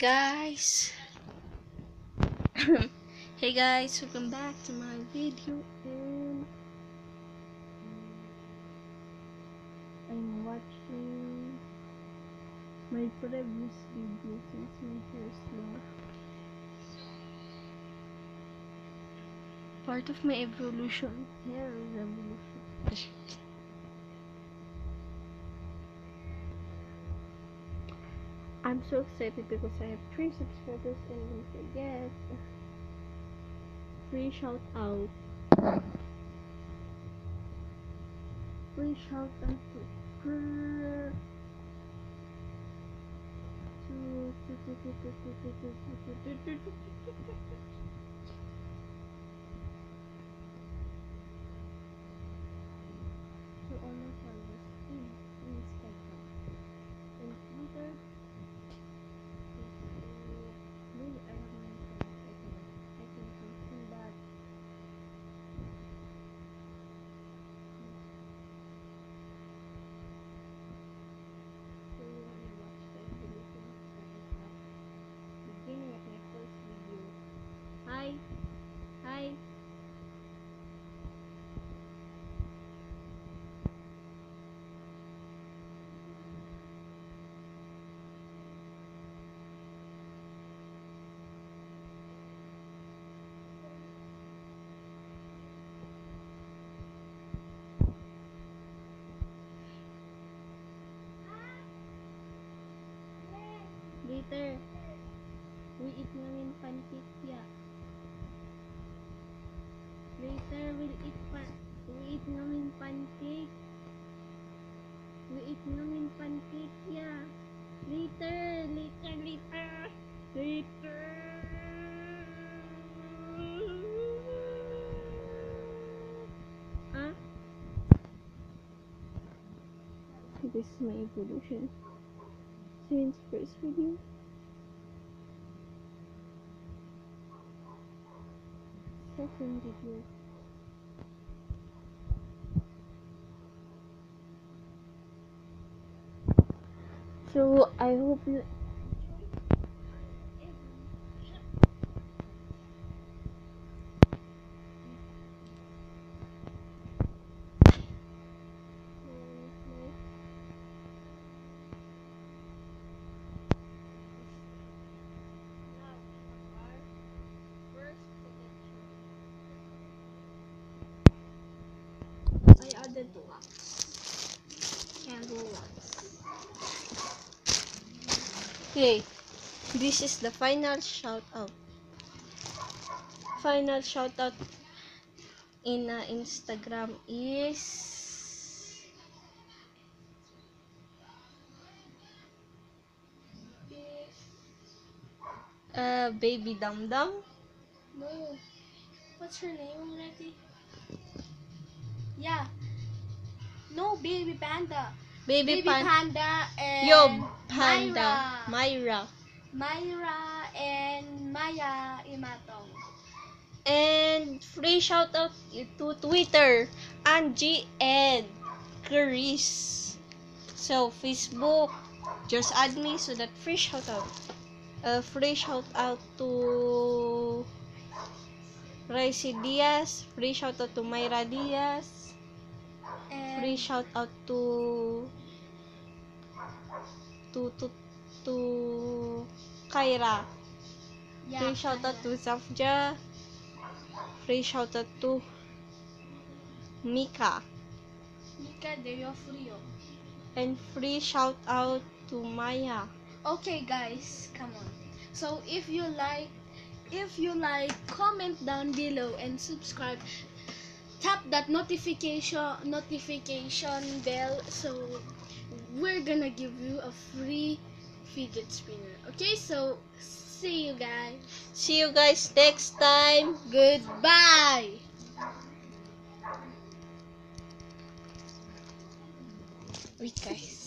guys. Hey guys, welcome back to my video, and I'm watching my previous video since my hair's long. Part of my evolution, hair revolution. I'm so excited because I have 3 subscribers, and don't forget, free shout out. Free shout out to her. To all my followers in Instagram and Twitter. Really, I have many friends. I can confirm that. So you want to watch the evolution that I have beginning of my first video. Hi. Later, we eat namin pancake ya. Later, we eat namin pancake. We eat namin pancake ya. Later. Huh? This is my evolution since first video. Second video. So I hope you I added wax. Candle wax. Okay, this is the final shout out. Final shout out in Instagram is Baby Dum Dum. No, what's her name already? Yeah. No, Baby Panda. Baby Panda and Yo, Panda. Myra. And Maya Imatong. And free shout out to Twitter, Angie and Chris. So Facebook, just add me so that free shout out. Free shout out to Raisi Diaz. Free shout out to Myra Diaz. And Free shout out to Kyra. yeah, Free shout out to Zafja. Free shout out to Mika. Mika de Frio. And free shout out to Maya. Okay guys, come on. So if you like, comment down below and subscribe. Tap that notification bell, so we're gonna give you a free fidget spinner. Okay, so see you guys. See you guys next time. Goodbye. Wait guys.